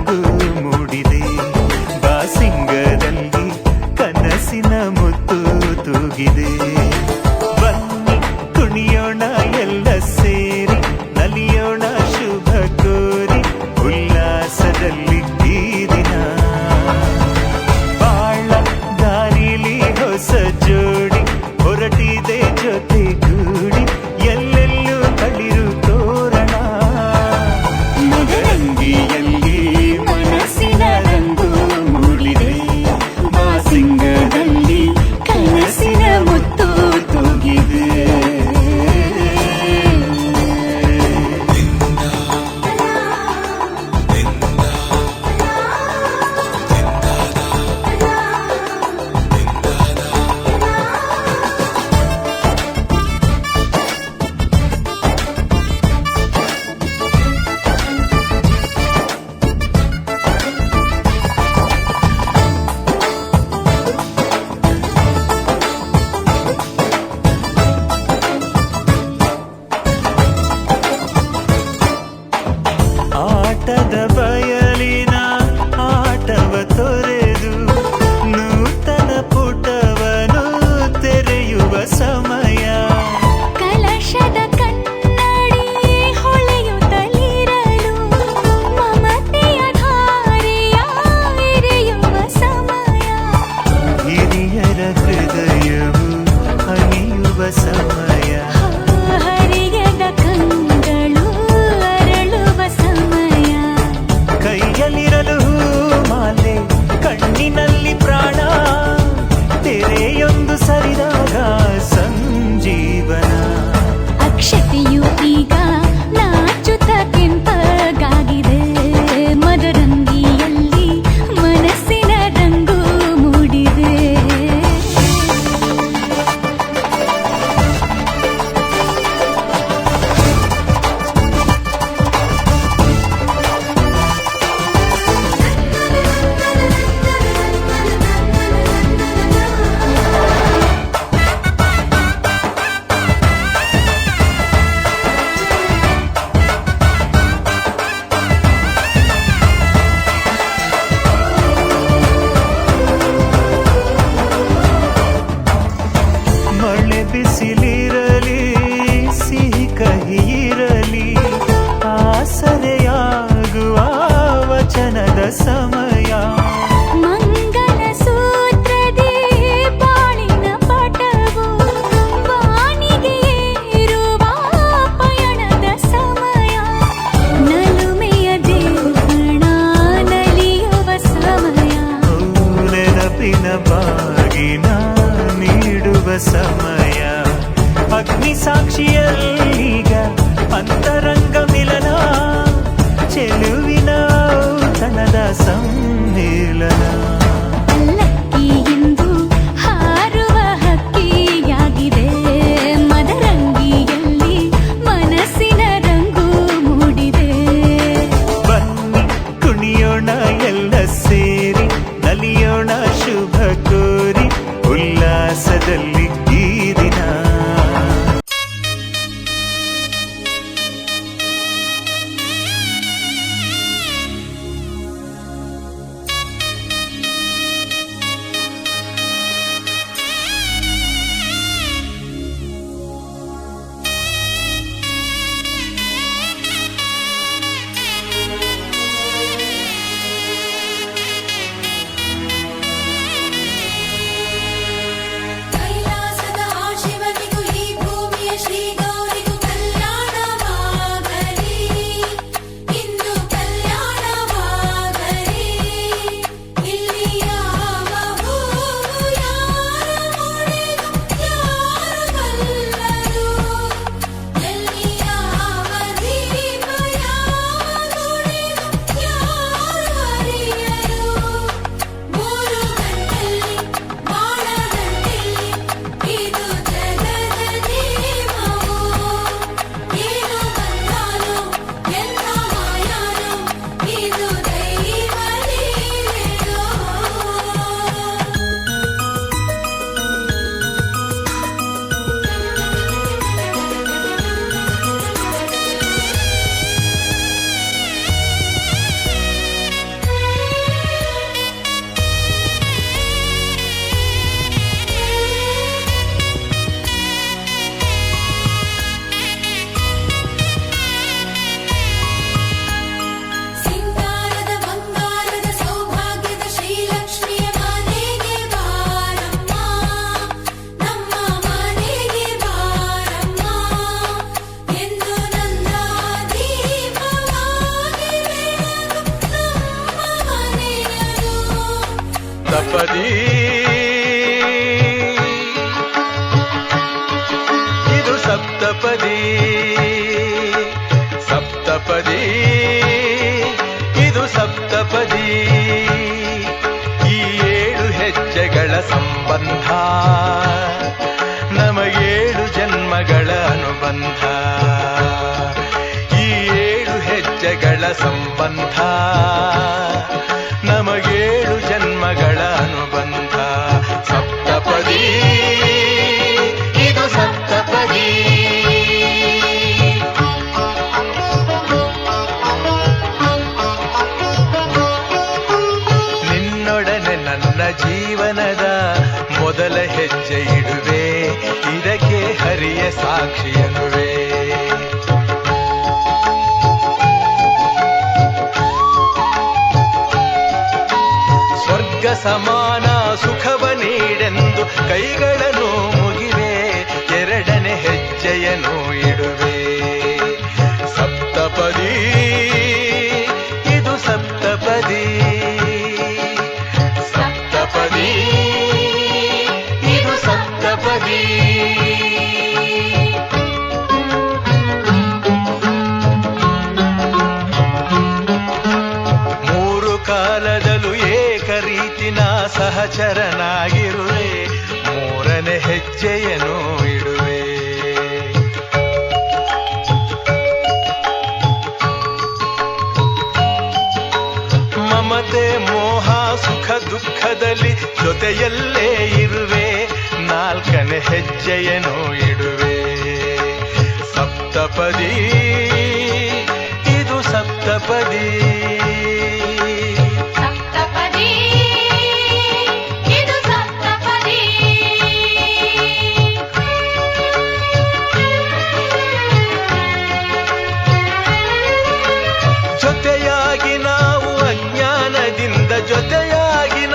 ರಂಗು ಮೂಡಿದೆ ಬಾಸಿಂಗದಲ್ಲಿ ಕನಸಿನ ಮುತ್ತು ತೂಗಿದೆ ಬನ್ನಿ ಕುಣಿಯೋಣ ಎಲ್ಲ ಸೇರಿ ನಲಿಯೋಣ ಶುಭ ಕೋರಿ ಉಲ್ಲಾಸದಲ್ಲಿ ಈ ದಿನ ಬಾಳ ದಾರಿಲಿ ಹೊಸ ಜೋಡಿ ಹೊರಟಿದೆ ಜೊತೆಗೂಡಿ ಎಲ್ಲೆಲ್ಲೂ ತಳಿರು ತೋರಣ ಮದರಂಗಿಯಲ್ಲಿ ಮನಸ್ಸಿನ ರಂಗು ಮೂಡಿದೆ ಬಾಸಿಂಗದಲ್ಲಿ ಕನಸಿನ ಮುತ್ತು ತೂಗಿದೆ ಆಟದ ಬಯಲಿನ ಆಟವ ತೊರೆದು ನೂತನ ಪುಟವನು ತೆರೆಯುವ ಸಮಯ ಕಲಶದ ಕನ್ನಡಿ ಹೊಳೆಯುತ್ತಲಿರಲು ಮಮತೆಯ ಧಾರೆಯ ಎರೆಯುವ ಸಮಯ ಹಿರಿಯರ ಹೃದಯವು ಹನಿಯುವ ಸಮಯ ಹರಿಯದ ಕಂಗಳು ಅರಳುವ ಸಮಯ ಕೈಯಲ್ಲಿರಲು ಮಾಲೆ ಕಣ್ಣಿನಲ್ಲಿ ಪ್ರಾಣ ತೆರೆಯೊಂದು ಸರಿದಾಗ ಸಂಜೀವನ ಅಕ್ಷತೆಯು ಈಗ ನಾಚುತ್ತ ಕೆಂಪಗಾಗಿದೆ ಮದರಂಗಿಯಲ್ಲಿ ಮನಸ್ಸಿನ ರಂಗು ಮೂಡಿದೆ ಮಳೆ ಬಿಸಿಲಿರಲಿ ಸಿಹಿ ಕಹಿ ಇರಲಿ ಆಸರೆಯಾಗುವ ವಚನದ ಸಮಯ ಮಂಗಲ ಸೂತ್ರದಿ ಬಾಳಿನ ಪಟವು ಬಾನಿಗೆ ಏರುವ ಪಯಣದ ಸಮಯ ನಲುಮೆಯ ದೇವಣ ನಲಿಯುವ ಸಮಯ ನೆನಪಿನ ಬಾಗಿನ ನೀಡುವ ಸಮಯ ಅಗ್ನಿ ಸಾಕ್ಷಿಯಲ್ಲೀಗ ಅಂತರಂಗ ಮಿಲನ ಚೆಲುವಿನ ತನದ ಸಮ ಸಪ್ತಪದಿ ಇದು ಸಪ್ತಪದಿ ಸಪ್ತಪದಿ ಇದು ಸಪ್ತಪದಿ ಈ 7 ಹೆಜ್ಜೆಗಳ ಸಂಬಂಧ ನಮಗೇಳು ಜನ್ಮಗಳ ಅನುಬಂಧ ಈ 7 ಹೆಜ್ಜೆಗಳ ಸಂಬಂಧ ನಮಗೇಳು ಜನ್ಮಗಳ ಅನುಬಂಧ ಸಪ್ತಪದಿ ಇದು ಸಪ್ತಪದಿ ನಿನ್ನೊಡನೆ ನನ್ನ ಜೀವನದ ಮೊದಲ ಹೆಜ್ಜೆ ಇಡುವೆ ಇದಕ್ಕೆ ಹರಿಯ ಸಾಕ್ಷಿಯನುವೆ ಸ್ವರ್ಗ ಸಮಾನ ಸುಖವ ನೀಡೆಂದು ಕೈಗಳನ್ನು ಮುಗಿವೆ ಎರಡನೇ ಹೆಜ್ಜೆಯನ್ನು ಇಡುವೆ ಸಪ್ತಪದಿ ಇದು ಸಪ್ತಪದಿ ಸಪ್ತಪದಿ ಇದು ಸಪ್ತಪದಿ ಮೂರು ಕಾಲದಲ್ಲೂ ಏಕರೀತಿನ ಸಹಚರನಾಗಿರುವೆ ಮೂರನೇ ಹೆಜ್ಜೆಯನ್ನು ಇಡುವೆ ಮಮತೆ ಮೋಹ ಸುಖ ದುಃಖದಲ್ಲಿ ಜೊತೆಯಲ್ಲೇ ಇರುವೆ ನಾಲ್ಕನೇ ಹೆಜ್ಜೆಯನ್ನು ಇಡುವೆ ಸಪ್ತಪದಿ ಇದು ಸಪ್ತಪದಿ ಸಪ್ತಪದಿ ಇದು ಸಪ್ತಪದಿ ಜೊತೆಯಾಗಿ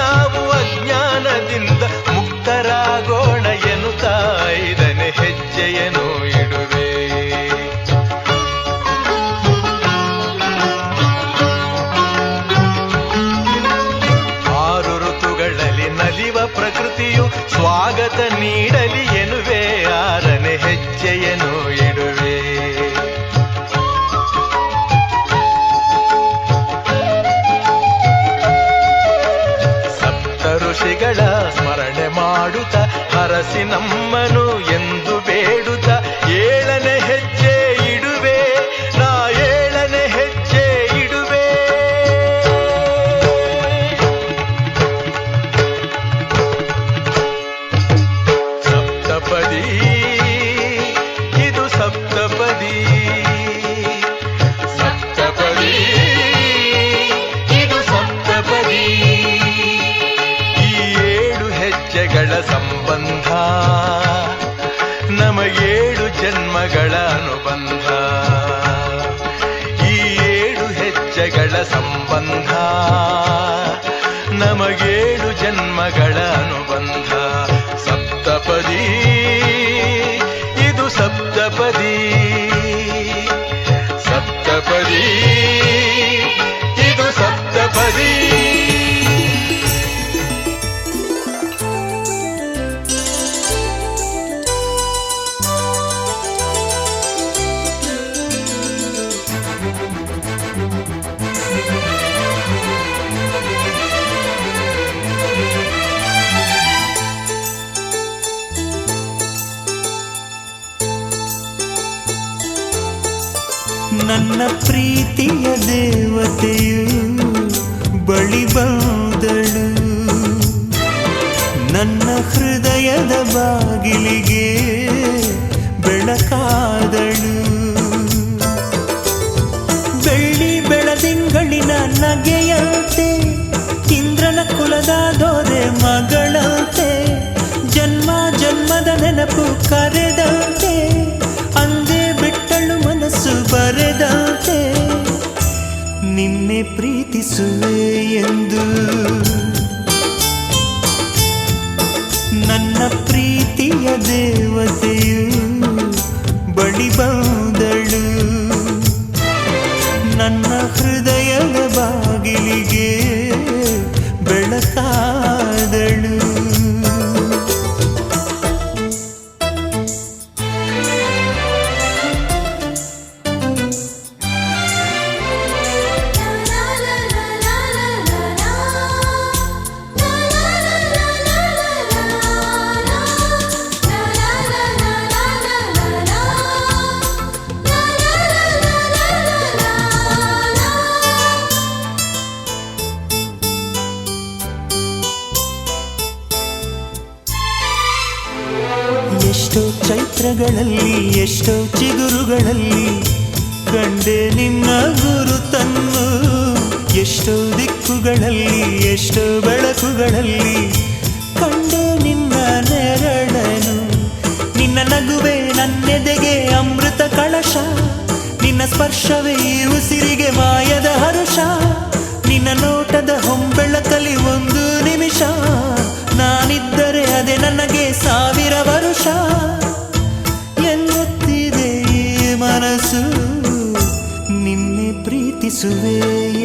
ನಾವು ಅಜ್ಞಾನದಿಂದ ಮುಕ್ತರಾಗೋಣ ಎನ್ನುತ್ತಾ 5ನೇ ಹೆಜ್ಜೆಯನ್ನು ಇಡುವೆ 6 ಋತುಗಳಲ್ಲಿ ನಲಿವ ಪ್ರಕೃತಿಯು ಸ್ವಾಗತ ನೀಡಲಿ ಎನ್ನುವೆ 6ನೇ ಹೆಜ್ಜೆಯನ್ನು ಇಡುವೆ ಋಷಿಗಳ ಸ್ಮರಣೆ ಮಾಡುತ್ತ ಹರಸಿ ನಮ್ಮನು ಎಂದು ಬೇಡುತ್ತ 7ನೇ ಹೆಜ್ಜೆ ಇಡುವೆ ನಾ 7ನೇ ಹೆಜ್ಜೆ ಇಡುವೆ ಸಪ್ತಪದಿ ಇದು ಸಪ್ತಪದಿ ಸಪ್ತಪದಿ ಇದು ಸಪ್ತಪದಿ ಹೆಜ್ಜೆಗಳ ಸಂಬಂಧ ನಮಗೇಳು ಜನ್ಮಗಳ ಅನುಬಂಧ ಈ 7 ಹೆಜ್ಜೆಗಳ ಸಂಬಂಧ ನಮಗೇಳು ಜನ್ಮಗಳ ಅನುಬಂಧ ಸಪ್ತಪದಿ ಇದು ಸಪ್ತಪದಿ ಸಪ್ತಪದಿ ಇದು ಸಪ್ತಪದಿ ನನ್ನ ಪ್ರೀತಿಯ ದೇವತೆಯು ಬಳಿ ಬಂದಳು ನನ್ನ ಹೃದಯದ ಬಾಗಿಲಿಗೆ ಬೆಳಕಾದಳು ಬೆಳ್ಳಿ ಬೆಳದಿಂಗಳಿನ ನಗೆಯಂತೆ ಇಂದ್ರನ ಕುಲದ ದೊರೆ ಮಗಳಂತೆ ಜನ್ಮ ಜನ್ಮದ ನೆನಪು ಕರೆದಂತೆ ಅಂದೇ ಬಿಟ್ಟಳು ಮನಸ್ಸು ಬರೆದಂತೆ ನಿನ್ನೆ ಪ್ರೀತಿಸುವೆ ಎಂದು ನನ್ನ ಪ್ರೀತಿಯ ದೇವತೆಯು ಬಳಿ ಬಂದಳು ನನ್ನ ಹೃದಯದ ಬಾಗಿಲಿಗೆ ಬೆಳಕಾದಳು ಚೈತ್ರಗಳಲ್ಲಿ ಎಷ್ಟೋ ಚಿಗುರುಗಳಲ್ಲಿ ಕಂಡೆ ನಿನ್ನ ಗುರುತನ್ನು, ಎಷ್ಟೋ ದಿಕ್ಕುಗಳಲ್ಲಿ ಎಷ್ಟೋ ಬೆಳಕುಗಳಲ್ಲಿ ಕಂಡೆ ನಿನ್ನ ನೆರಳನು. ನಿನ್ನ ನಗುವೆ ನನ್ನೆದೆಗೆ ಅಮೃತ ಕಳಶ, ನಿನ್ನ ಸ್ಪರ್ಶವೇ ಈ ಉಸಿರಿಗೆ ಮಾಯದ ಹರುಷ. ನಿನ್ನ ನೋಟದ ಹೊಂಬೆಳಕಲಿ ಒಂದು ನಿಮಿಷ, ನಾನಿದ್ದರೆ ಅದೇ ನನಗೆ 1000 ವರುಷ. ಎನ್ನುತ್ತಿದೆ ಈ ಮನಸ್ಸು ನಿನ್ನೆ ಪ್ರೀತಿಸುವೆ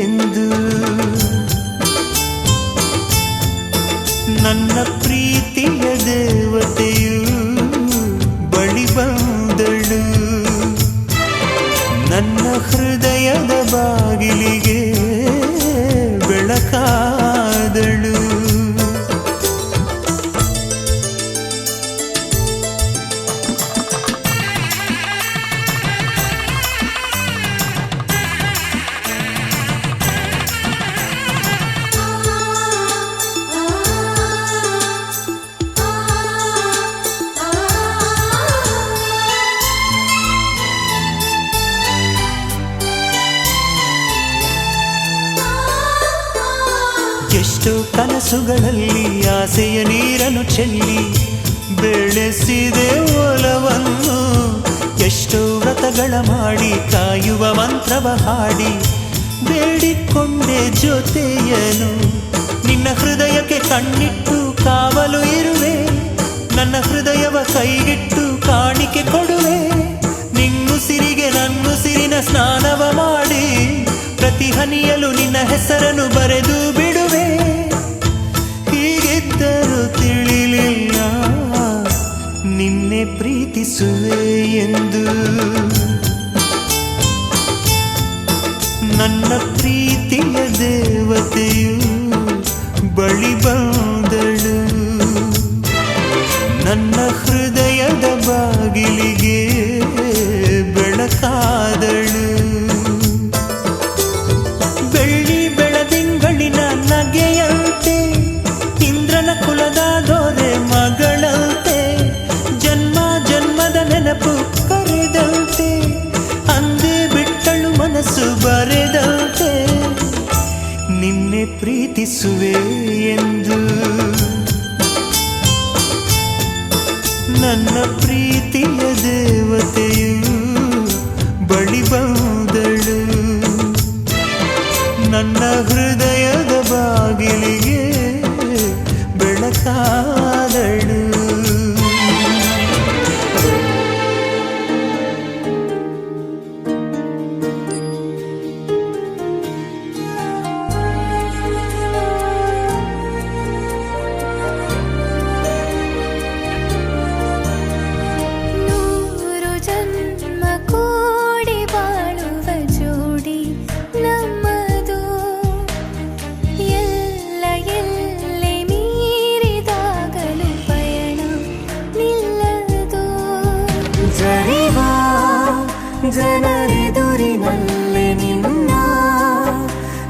ಎಂದು. ನನ್ನ ಪ್ರೀತಿಯ ದೇವತೆಯು ಬಳಿ ಬಂದಳು, ನನ್ನ ಹೃದಯದ ಬಾಗಿಲಿಗೆ ಬೆಳಕಾದಳು. ಎಷ್ಟೋ ಕನಸುಗಳಲ್ಲಿ ಆಸೆಯ ನೀರನ್ನು ಚೆಲ್ಲಿ ಬೆಳೆಸಿದೆ ಒಲವನ್ನು, ಎಷ್ಟೋ ವ್ರತಗಳ ಮಾಡಿ ಕಾಯುವ ಮಂತ್ರವ ಹಾಡಿ ಬೇಡಿಕೊಂಡೆ ಜೊತೆಯನು. ನಿನ್ನ ಹೃದಯಕ್ಕೆ ಕಣ್ಣಿಟ್ಟು ಕಾವಲು ಇರುವೆ, ನನ್ನ ಹೃದಯವ ಕೈಗಿಟ್ಟು ಕಾಣಿಕೆ ಕೊಡುವೆ. ನಿನ್ನುಸಿರಿಗೆ ನನ್ನುಸಿರಿನ ಸ್ನಾನವ ಮಾಡಿ ಪ್ರತಿ ಹನಿಯಲು ನಿನ್ನ ಹೆಸರನ್ನು ಬರೆದು ಬಿಡುವೆ. ಹೀಗಿದ್ದರೂ ತಿಳಿಲಿಲ್ಲ ನಿನ್ನೆ ಪ್ರೀತಿಸುವೆ ಎಂದು. ನನ್ನ ಪ್ರೀತಿಯ ದೇವತೆಯು ಬಳಿ ಬಂದಳು, ನನ್ನ ಹೃದಯದ ಬಾಗಿಲಿಗೆ ಬೆಳಕಾದಳು. ಬೆಳ್ಳಿ ಬೆಳದಿಂಗಳಿನ ನಗೆಯಂತೆ, ಇಂದ್ರನ ಕುಲದ ದೊರೆ ಮಗಳಂತೆ, ಜನ್ಮ ಜನ್ಮದ ನೆನಪು ಕರೆದಂತೆ, ಅಂದೇ ಬಿಟ್ಟಳು ಮನಸ್ಸು ಬರೆದಂತೆ. ನಿನ್ನೆ ಪ್ರೀತಿಸುವೆ ಎಂದು. ನನ್ನ ಪ್ರೀತಿಯ ದೇವತೆಯು ಬಳಿ ಬಂದಳು, ನನ್ನ ಹೃದಯದ ಬಾಗಿಲಿಗೆ ಬೆಳಕಾದಳು. ಜನರೆದುರಿನಲ್ಲಿ ನಿನ್ನ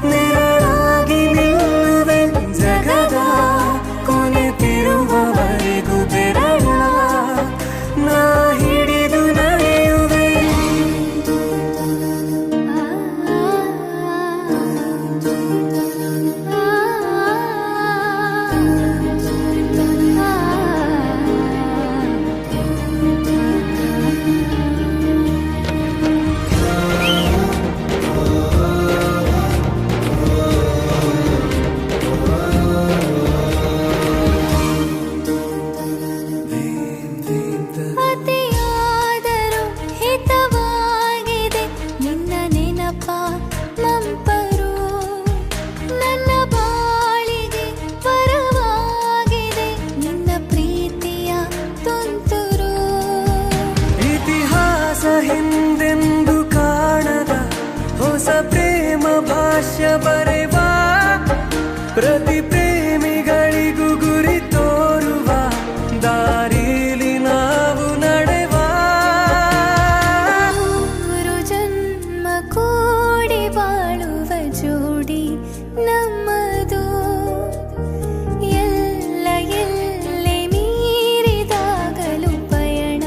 ನೆರಳಾಗಿ ನಿಲ್ಲುವೆ, ಜಗದ ಕೊನೆತಿರುವವರೆಗೂ ಬೆರಳ ನಾ ಹಿಡಿದು ನಡೆಯುವೆ. ಹಿಂದೆಂದು ಕಾಣದ ಹೊಸ ಪ್ರೇಮ ಭಾಷ್ಯ ಬರೆವ, ಪ್ರತಿ ಪ್ರೇಮಿಗಳಿಗೂ ಗುರಿ ತೋರುವ ದಾರಿಲಿ ನಾವು ನಡೆವ. 3 ಜನ್ಮ ಕೂಡಿ ಬಾಳುವ ಜೋಡಿ ನಮ್ಮದು, ಎಲ್ಲ ಎಲ್ಲೆ ಮೀರಿದಾಗಲೂ ಪಯಣ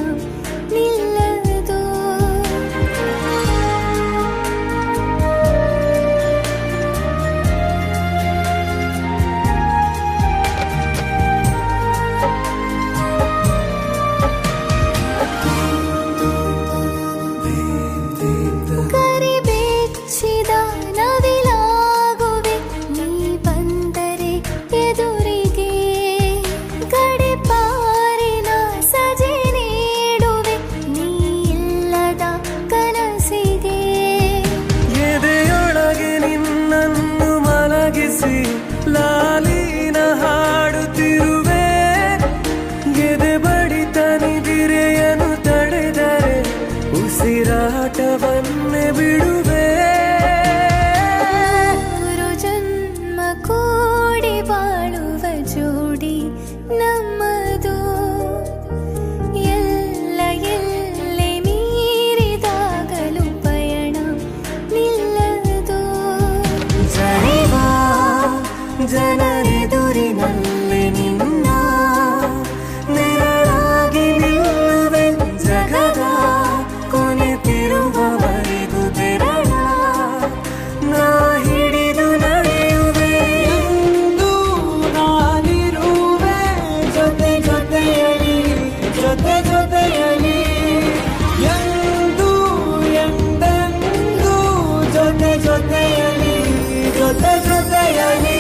ಜನರೆದುರಿನಲ್ಲಿ ನಿನ್ನ ನೆರಳಾಗಿ ನಿಲ್ಲುವೆ ಜಗದ ಕೊನೆತಿರುವವರೆಗೂ ಬೆರಳ ನಾ ಹಿಡಿದು ನಡೆಯುವೆ ಎಂದು ನಾನಿರುವೆ ಜೊತೆ ಜೊತೆಯಲಿ ಜೊತೆ ಜೊತೆಯಲಿ ಎಂದು ಎಂದೆಂದು ಜೊತೆ ಜೊತೆಯಲಿ ಜೊತೆ ಜೊತೆಯಲಿ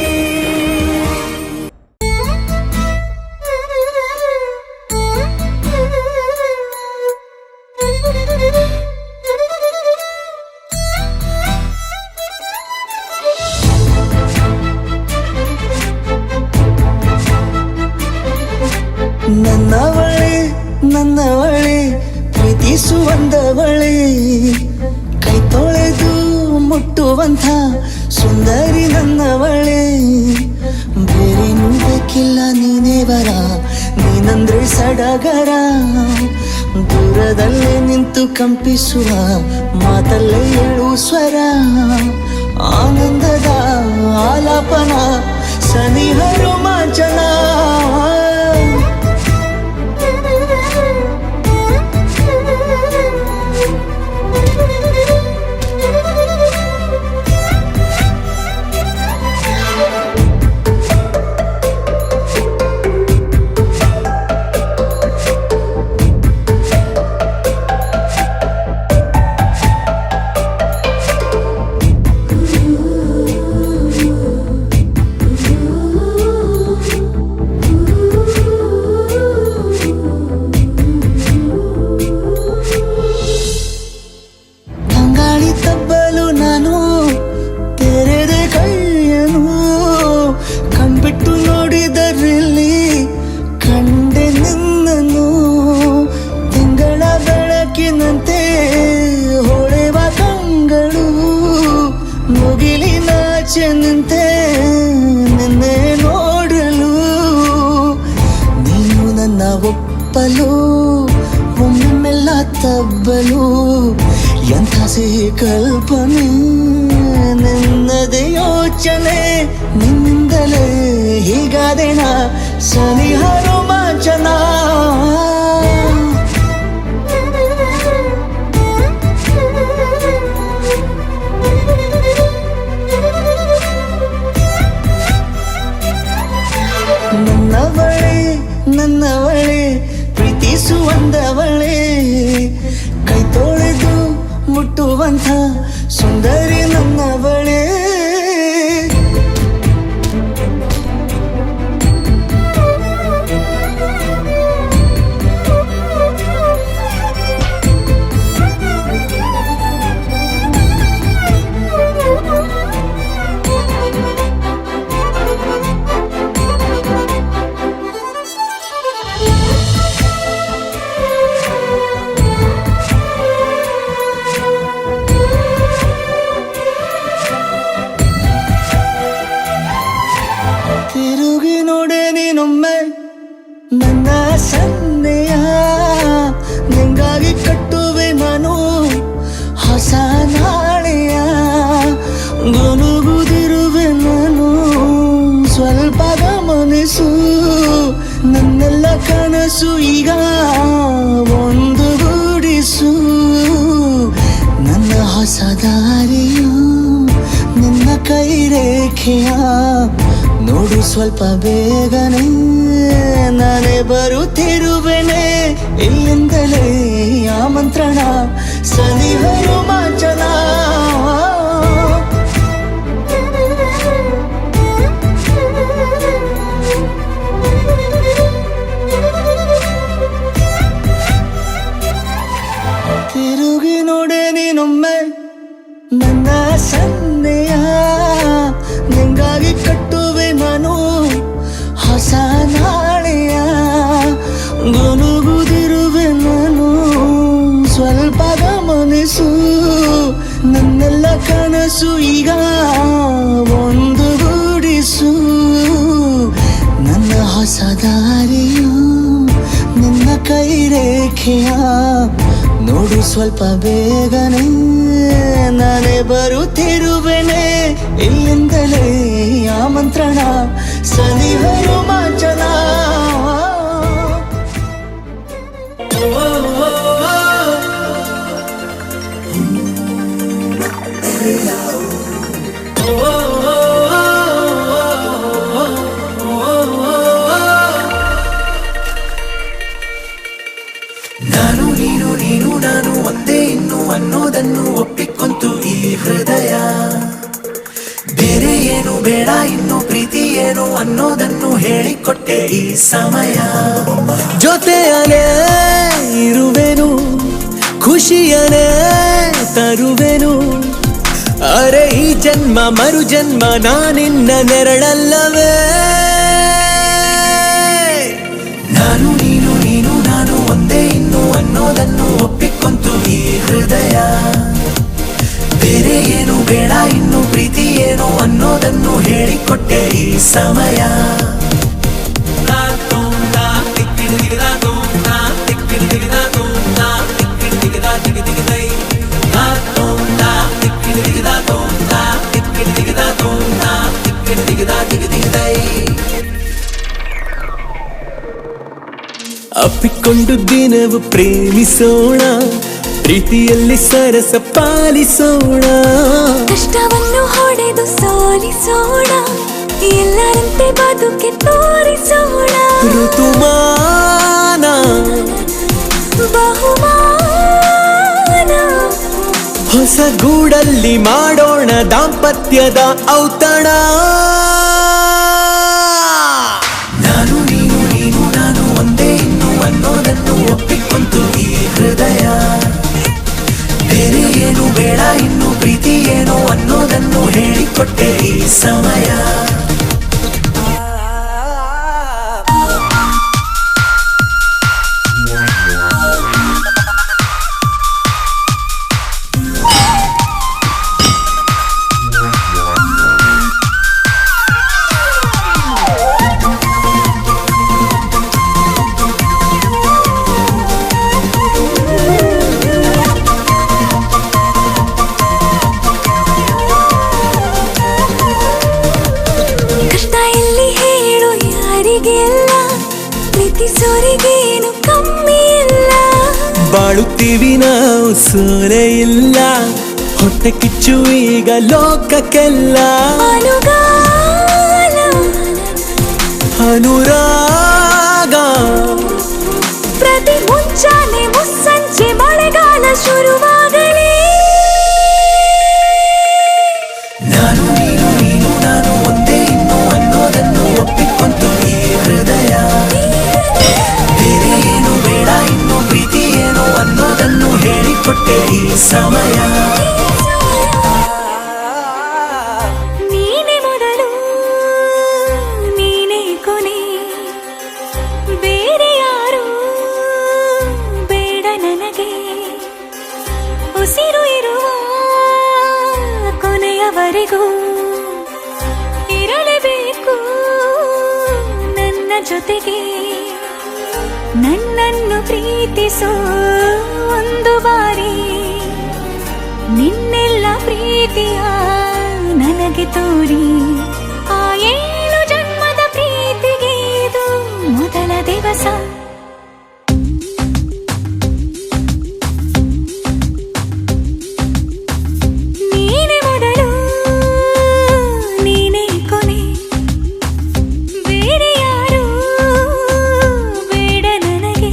ನನ್ನವಳೆ ನನ್ನವಳೆ ಪ್ರೀತಿಸುವಂದವಳೆ ಕೈ ತೊಳೆದು ಮುಟ್ಟುವಂಥ ಸುಂದರಿ ನನ್ನವಳೆ ಬೇರೇನೂ ಬೇಕಿಲ್ಲ ನೀನೇ ಬರ ನೀನಂದ್ರೆ ಸಡಗರ ದೂರದಲ್ಲೇ ನಿಂತು ಕಂಪಿಸುವ ಮಾತಲ್ಲೇ ಏಳು ಸ್ವರ ಆನಂದದ ಆಲಾಪನ ಸನಿಹ ರೋಮಾಂಚನ ತಬ್ಬಲು ನಾನು ತೆರೆದೆ ಕೈಯನು ಕಣ್ಬಿಟ್ಟು ನೋಡಿದರಲ್ಲಿ ಕಂಡೆ ನಿನ್ನನು ತಿಂಗಳ ಬೆಳಕಿನಂತೆ ಹೊಳೆವ ಕಂಗಳು ಮುಗಿಲಿನಾಚೆ ನಿಂತೆ ನಿನ್ನೆ ನೋಡಲು ನೀನು ನನ್ನ ಒಪ್ಪಲು ಒಮ್ಮೆಲ್ಲ ತಬ್ಬಲು ಎಂಥ ಸಿಹಿ ಕಲ್ಪನೆ ನಿನ್ನದೇ ಯೋಚನೆ ನಿನ್ನಿಂದಲೇ ಹೀಗಾದೇಣ ಸನಿಹ ರೋಮಾಂಚನ ನನ್ನವಳೆ ನನ್ನವಳೆ ಪ್ರೀತಿಸುವಂದವಳೆ ಕೈ ತೊಳೆದು ಮುಟ್ಟುವಂಥ ಸುಂದರಿ ನನ್ನವಳೆ ತಿರುಗಿ ನೋಡೆ ನೀನೊಮ್ಮೆ ನನ್ನ ಸನ್ನೆಯ ನಿಂಗಾಗಿ ಕಟ್ಟುವೆ ನಾನು ಹೊಸ ನಾಳೆಯ ಗುನುಗುದಿರುವೆ ನಾನು ಸ್ವಲ್ಪ ಗಮನಿಸು ನನ್ನೆಲ್ಲ ಕನಸು ಈಗ ಒಂದು ಗೂಡಿಸು ನನ್ನ ಹೊಸ ದಾರಿಯು ನಿನ್ನ ಕೈ ರೇಖೆಯ ನೋಡು ಸ್ವಲ್ಪ ಬೇಗನೆ ನಾನೇ ಬರುತ್ತಿರುವೆನೆ ಇಲ್ಲಿಂದಲೇ ಆಮಂತ್ರಣ ಸನಿಹ ರೋಮಾಂಚನ ತಿರುಗಿ ನೋಡೆ ನೀನೊಮ್ಮೆ ನನ್ನ ಸನ್ನೆಯ ನಿಂಗಾಗಿ ಕಟ್ಟುವೆ ನಾನು ಹೊಸ ನಾಳೆಯ ಗುನುಗುದಿರುವೆ ನಾನು ಸ್ವಲ್ಪ ಗಮನಿಸು ನನ್ನೆಲ್ಲ ಕನಸು ಈಗ ಒಂದು ಗೂಡಿಸು ನನ್ನ ಹೊಸ ದಾರಿಯು ನಿನ್ನ ಕೈ ರೇಖೆಯ ನೋಡು ಸ್ವಲ್ಪ ಬೇಗನೆ ನಾನೇ ಬರುತ್ತಿರುವೆನೆ ಇಲ್ಲಿಂದಲೇ ಆಮಂತ್ರಣ ಸನಿಹ ರೋಮಾಂಚನ ನಾನು ನೀನು ನೀನು ನಾನು ಒಂದೇ ಇನ್ನು ಅನ್ನೋದನ್ನು ಒಪ್ಪಿಕೊಂತು ಈ ಹೃದಯ ಬೇರೆ ಏನು ಬೇಡ ಇನ್ನು ಪ್ರೀತಿ ಏನು ಅನ್ನೋದನ್ನು ಹೇಳಿಕೊಟ್ಟೆ ಈ ಸಮಯ ಜೊತೆಯನೇ ಇರುವೆನು ಖುಷಿಯನೇ ತರುವೆನು ಅರೆ ಈ ಜನ್ಮ ಮರು ಜನ್ಮ ನಾನಿನ್ನ ನೆರಳಲ್ಲವೇ ನಾನು ನೀನು ನೀನು ನಾನು ಒಂದೇ ಇನ್ನು ಅನ್ನೋದನ್ನು ಒಪ್ಪಿಕೊಂತು ಈ ಹೃದಯ ಬೇರೆ ಏನು ಬೇಡ ಇನ್ನು ಪ್ರೀತಿ ಏನು ಅನ್ನೋದನ್ನು ಹೇಳಿಕೊಟ್ಟೆ ಈ ಸಮಯ ಅಪ್ಪಿಕೊಂಡು ದಿನವು ಪ್ರೇಮಿಸೋಣ ಪ್ರೀತಿಯಲ್ಲಿ ಸರಸ ಪಾಲಿಸೋಣ ಕಷ್ಟವನ್ನು ಹೊಡೆದು ಸೋಲಿಸೋಣ ಎಲ್ಲರಂತೆ ಬದುಕೆ ತೋರಿಸೋಣ ಋತುಮಾನ ಬಹುಮಾನ ಹೊಸ ಗೂಡಲ್ಲಿ ಮಾಡೋಣ ದಾಂಪತ್ಯದ ಔತಣ ನಾನು ನೀನು ನೀನು ನಾನು ಒಂದೇ ಇನ್ನು ಅನ್ನೋದನ್ನು ಒಪ್ಪಿಕೊಂತು ಈ ಹೃದಯ ಬೇರೆ ಏನು ಬೇಡ ಇನ್ನು ಪ್ರೀತಿ ಏನು ಅನ್ನೋದನ್ನು ಹೇಳಿಕೊಟ್ಟೆ ಈ ಸಮಯ ಪ್ರೀತಿಸೋರಿಗೇನು ಕಮ್ಮಿ ಇಲ್ಲ ಬಾಳುತ್ತೀವಿ ನಾವು ಸೋರೆ ಇಲ್ಲ ಹೊಟ್ಟೆ ಕಿಚ್ಚು ಈಗ ಲೋಕಕ್ಕೆಲ್ಲ ಅನುಗಾಲ ಅನುರಾಗ ಪ್ರತಿ ಮುಂಚಾನೆ ಮುಸ್ಸಂಜೆ ಮಳೆಗಾಲ ಶುರುವಾಗಲಿ ನಾನು ನೀನು ನೀನು ನಾನು ಒಂದೇ ಇನ್ನು ಅನ್ನೋದನ್ನು ಒಪ್ಪಿಕೊಂತು ಈ ಹೃದಯ ಬೇರೆ ಏನು ಬೇಡ ಇನ್ನು ಪ್ರೀತಿ ಏನು ಅನ್ನೋದನ್ನು ಹೇಳಿಕೊಟ್ಟೆ ಈ ಸಮಯ ನೀನೆ ಮೊದಲು ನೀನೆ ಕೊನೆ ಬೇರೆ ಯಾರು ಬೇಡ ನನಗೆ ಉಸಿರು ಇರುವ ಕೊನೆಯವರೆಗೂ ಇರಲೇಬೇಕು ನನ್ನ ಜೊತೆಗೆ ನನ್ನನ್ನು ಪ್ರೀತಿಸೋ ಒಂದು ಬಾರಿ ನಿನ್ನೆಲ್ಲ ಪ್ರೀತಿಯ ನನಗೆ ತೋರಿ ಆ 7 ಜನ್ಮದ ಪ್ರೀತಿಗೆ ಇದು ಮೊದಲ ದಿವಸ ನೀನೆ ಮೊದಲು ನೀನೆ ಕೊನೆ ಬೇರೆ ಯಾರು ಬೇಡ ನನಗೆ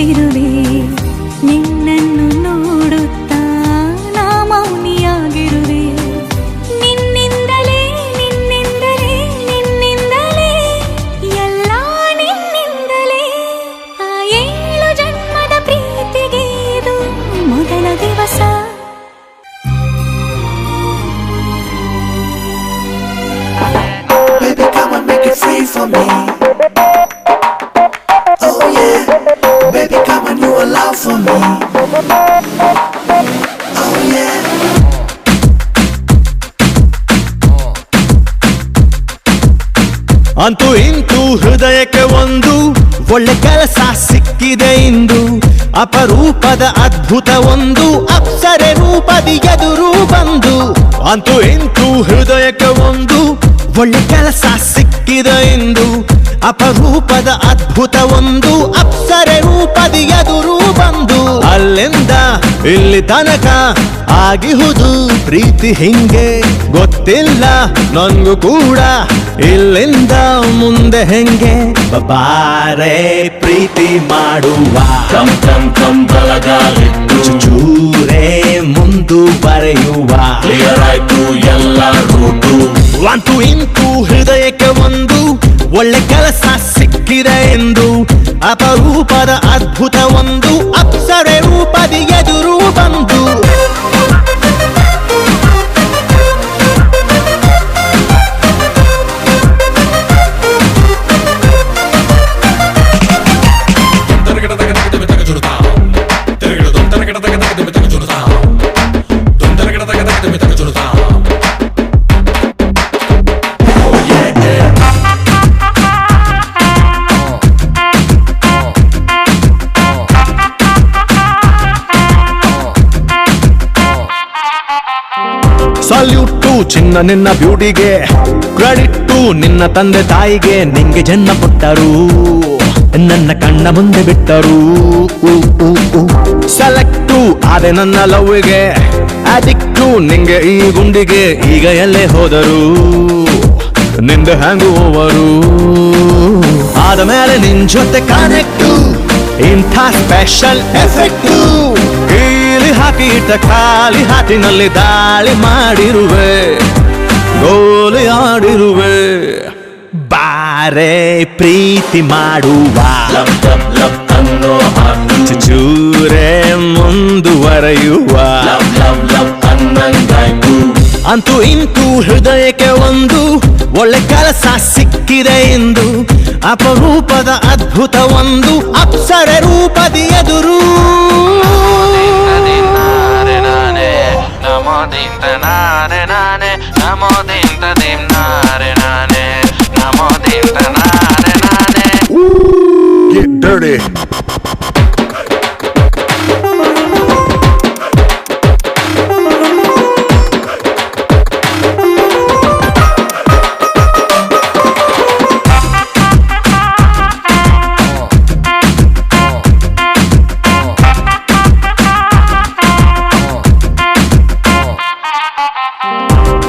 ಕಂಡಿರುವೆ ನಿನ್ನನ್ನು ನೋಡುತ್ತಾ ನಾ ಮೌನಿಯಾಗಿರುವೆ ನಿನ್ನಿಂದಲೇ ನಿನ್ನಿಂದಲೇ ನಿನ್ನಿಂದಲೇ ಎಲ್ಲ ನಿನ್ನಿಂದಲೇ ಆ 7 ಜನ್ಮದ ಪ್ರೀತಿಗೆ ಇದು ಮೊದಲ ದಿವಸ Baby, come and make it free for me. Oh yeah, baby, come and you allow for me. Oh yeah. ಅಂತೂ ಇಂತೂ ಹೃದಯಕ್ಕೆ ಒಂದು ಒಳ್ಳೆ ಕೆಲಸ ಸಿಕ್ಕಿದೆ ಇಂದು ಅಪರೂಪದ ಅದ್ಭುತ ಒಂದು ಅಪ್ಸರೆ ರೂಪದಿ ಎದುರು ಬಂದು ಅಂತೂ ಇಂತೂ ಹೃದಯಕ್ಕೆ ಒಂದು ಒಳ್ಳೆ ಕೆಲಸ ಸಿಕ್ಕಿದೆ ಇಂದು ಅಪರೂಪದ ಅದ್ಭುತ ಒಂದು ಅಪ್ಸರೆ ರೂಪದಿ ಎದುರು ಬಂದು ಅಲ್ಲಿಂದ ಇಲ್ಲಿ ತನಕ ಆಗಿಹುದು ಪ್ರೀತಿ ಹಿಂಗೆ ಗೊತ್ತಿಲ್ಲ ನನ್ಗೂ ಕೂಡ ಇಲ್ಲಿಂದ ಮುಂದೆ ಹೆಂಗೆ ಬಾರೆ ಪ್ರೀತಿ ಮಾಡುವ ಕಂ ಕಂ ಕಂ ಬಲಗಾಲಿಟ್ಟು ಚೂರೇ ಮುಂದುವರೆಯುವ ಕ್ಲಿಯರ್ ಆಯ್ತು ಎಲ್ಲ ರೂಟು ಅಂತೂ ಇಂತೂ ಹೃದಯಕ್ಕೆ ಒಂದು ಒಳ್ಳೆ ಕೆಲಸ ಸಿಕ್ಕಿದೆ ಎಂದು ಅಪರೂಪದ ಅದ್ಭುತ ಒಂದು ಅಪ್ಸರೆ ರೂಪದಿ ಎದುರು ಬಂದು ಸಲ್ಯೂಟು ಚಿನ್ನ ನಿನ್ನ ಬ್ಯೂಟಿಗೆ ಕ್ರೆಡಿಟ್ಟು ನಿನ್ನ ತಂದೆ ತಾಯಿಗೆ ನಿಂಗೆ ಜನ್ಮ ಕೊಟ್ಟರು ನನ್ನ ಕಣ್ಣ ಮುಂದೆ ಬಿಟ್ಟರು ಸೆಲೆಕ್ಟು ಆದೆ ನನ್ನ ಲವ್ಗೆ ಅಡಿಕ್ಟು ನಿಂಗೆ ಈ ಗುಂಡಿಗೆ ಈಗ ಎಲ್ಲೇ ಹೋದರು ನಿಂದ ಹ್ಯಾಂಗು ಓವರು ಆದ ಮೇಲೆ ನಿನ್ ಜೊತೆ ಕನೆಕ್ಟು ಇಂಥ ಸ್ಪೆಷಲ್ ಎಫೆಕ್ಟು ಕೀಲಿ ಹಾಕಿ ಇಟ್ಟ ಖಾಲಿ ಹಾಟಿನಲ್ಲಿ ದಾಳಿ ಮಾಡಿರುವೆ ಗೋಲಿ ಆಡಿರುವೆ ಬಾರೆ ಪ್ರೀತಿ ಮಾಡುವ ಚೂರೇ ಮುಂದುವರೆಯುವ ಅಂತೂ ಇಂತೂ ಹೃದಯಕ್ಕೆ ಒಂದು ಒಳ್ಳೆ ಕೆಲಸ ಸಿಕ್ಕಿದೆ ಎಂದು ಅಪರೂಪದ ಅದ್ಭುತ ಒಂದು ಅಪ್ಸರೆ ರೂಪದಿ ಎದುರು Get dirty.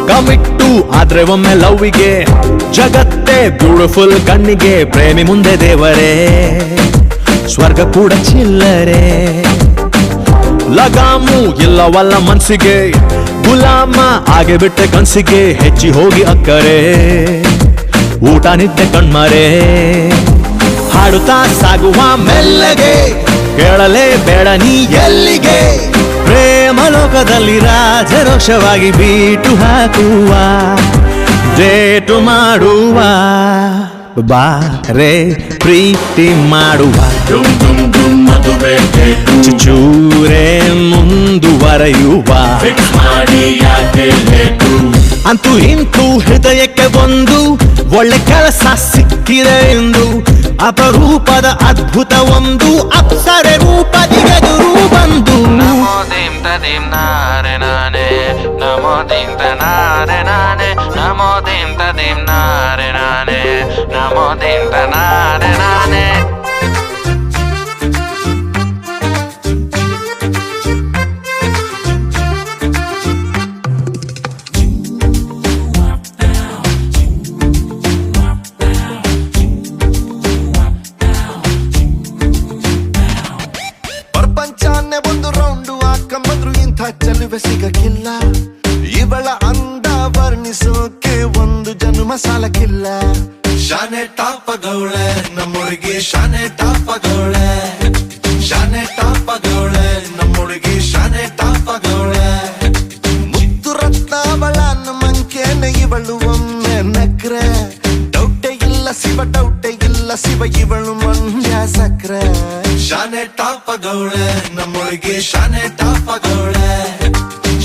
ಕಮಿಟ್ಟು ಆದ್ರೆ ಒಮ್ಮೆ ಲವ್ವಿಗೆ ಜಗತ್ತೇ ಬ್ಯೂಟಿಫುಲ್ ಕಣ್ಣಿಗೆ ಪ್ರೇಮಿ ಮುಂದೆ ದೇವರೇ ಸ್ವರ್ಗ ಕೂಡ ಚಿಲ್ಲರೆ ಲಗಾಮು ಇಲ್ಲವಲ್ಲ ಮನ್ಸಿಗೆ ಗುಲಾಮ ಆಗೆ ಬಿಟ್ಟೆ ಕನ್ಸಿಗೆ ಹೆಚ್ಚಿ ಹೋಗಿ ಅಕ್ಕರೆ ಊಟ ನಿದ್ದೆ ಕಣ್ಮರೆ ಹಾಡುತ್ತಾ ಸಾಗುವ ಮೆಲ್ಲಗೆ ಕೇಳಲೇ ಬೇಡ ನೀ ಎಲ್ಲಿಗೆ ಪ್ರೇಮ ಲೋಕದಲ್ಲಿ ರಾಜರೋಷವಾಗಿ ಬೀಟು ಹಾಕುವ ಡೇಟು ಮಾಡುವ ಬಾರೆ ಪ್ರೀತಿ ಮಾಡುವ ಚೂರೇ ಮುಂದುವರೆಯುವ ಅಂತೂ ಇಂತೂ ಹೃದಯಕ್ಕೆ ಒಂದು ಒಳ್ಳೆ ಕೆಲಸ ಸಿಕ್ಕಿದೆ ಎಂದು ಅಪರೂಪದ ಅದ್ಭುತ ಒಂದು ಅಪ್ಸರೆ ರೂಪದಿ ಎದುರು ಬಂದು ನಮೋ ದೀಂ ತದೀಂ ನಾರೆ ನಾನೇ ನಮೋ ದೀಂ ತನಾರೆ ನಾನೇ ನಮೋ ದೀಂ ತದೀಂ ನಾರೆ ನಾನೇ ನಮೋ ದೀಂ ತನಾರೆ ನಾನೇ ಕಂಡ್ರೆ ಸಿಗಕ್ಕಿಲ್ಲ ಇವಳ ಅಂದ ವರ್ಣಿಸೋಕೆ ಒಂದು ಜನ್ಮ ಸಾಲಕ್ಕಿಲ್ಲ ಶಾನೆ ಟಾಪಗೌಳೆ ನಮ್ಮೊಳಗೆ ಶಾನೆ ಟಾಪಗೌಳೆ ಶಾನೆ ಟಾಪಗೌಳೆ ನಮ್ಮೊಳಗೆ ಶಾನೆ ಟಾಪಗೌಳೆ ಮುತ್ತು ರತ್ನಾವಳ ಮಂಕೇನೆ ಇವಳು ಒಮ್ಮೆ ನಕ್ರೆ ಡೌಟೆ ಇಲ್ಲ ಶಿವ ಡೌಟೆ ಇಲ್ಲ ಶಿವ ಇವಳು ಮಂಡ್ಯ ಸಕ್ರೆ ಶಾನೆ ಟಾಪಗೌಳೆ ನಮ್ಮೊಳಗೆ ಶಾನೆ ಟಾಪಗೌಳೆ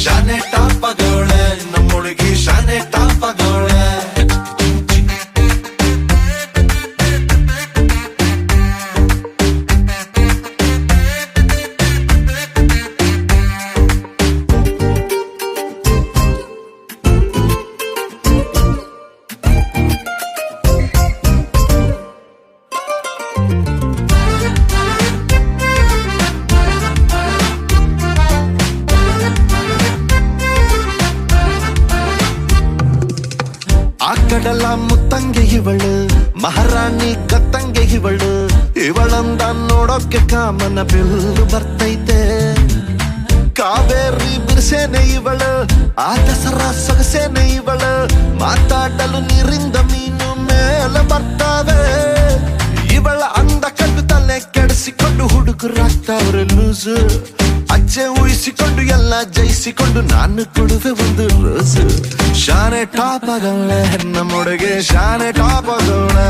ಶಾನೆ ಟಾಪಗೌಳೆ ನಮ್ಮೊಳಗೆ ಶಾನೆ ಟಾಪಗೌಳೆ ಕಡಲ ಮುತ್ತಂಗೆ ಇವಳು ಮಹಾರಾಣಿ ಕತ್ತಂಗೆ ಇವಳು ಇವಳಂದ ನೋಡೋಕೆ ಕಾಮನ ಬಿಲ್ಲು ಬರ್ತೈತೆ ಕಾವೇರಿ ಬಿರ್ಸೇನೆ ಇವಳು ಆ ದಸರಾ ಸೊಗಸೇನೆ ಇವಳು ಮಾತಾಡಲು ನೀರಿಂದ ಮೀನು ಮೇಲೆ ಬರ್ತಾವೆ ಇವಳ ಅಂದ ಕಂಡು ತಲೆ ಕೆಡಿಸಿಕೊಂಡು ಹುಡುಗರಾಗ್ತಾವ್ರೆ ಲೂಸು ಅಜ್ಜೆ ಉಳಿಸಿಕೊಂಡು ಎಲ್ಲ ಜಯಿಸಿಕೊಂಡು ನಾನು ಕೊಡುವೆ ಒಂದು ರೋಸು ಶಾನೆ ಟಾಪಗೌಳೆ ನಮ್ಮೊಳಗೆ ಶಾನೆ ಟಾಪಗೌಳೆ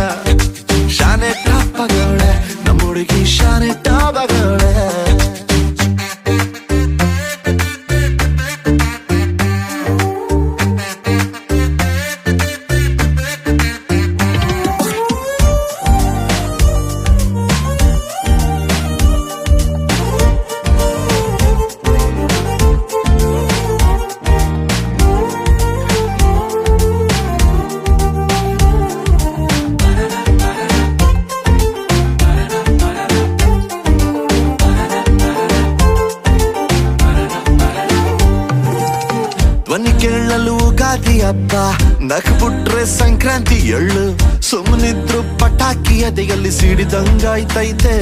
ಶಾನೆ ಟಾಪಗೌಳೆ ನಮ್ಮೊಳಗೆ ಶಾನೆ ಟಾಪಗೌಳೆ ಧ್ವನಿ ಕೇಳಲು ಗಾದಿ ಹಬ್ಬ ನಕ್ಬಿಟ್ರೆ ಸಂಕ್ರಾಂತಿ ಎಳ್ಳು ಸುಮ್ಮನಿದ್ರು ಪಟಾಕಿ ಎದೆಯಲ್ಲಿ ಸಿಡಿದಂಗಾಯ್ತೈತೆ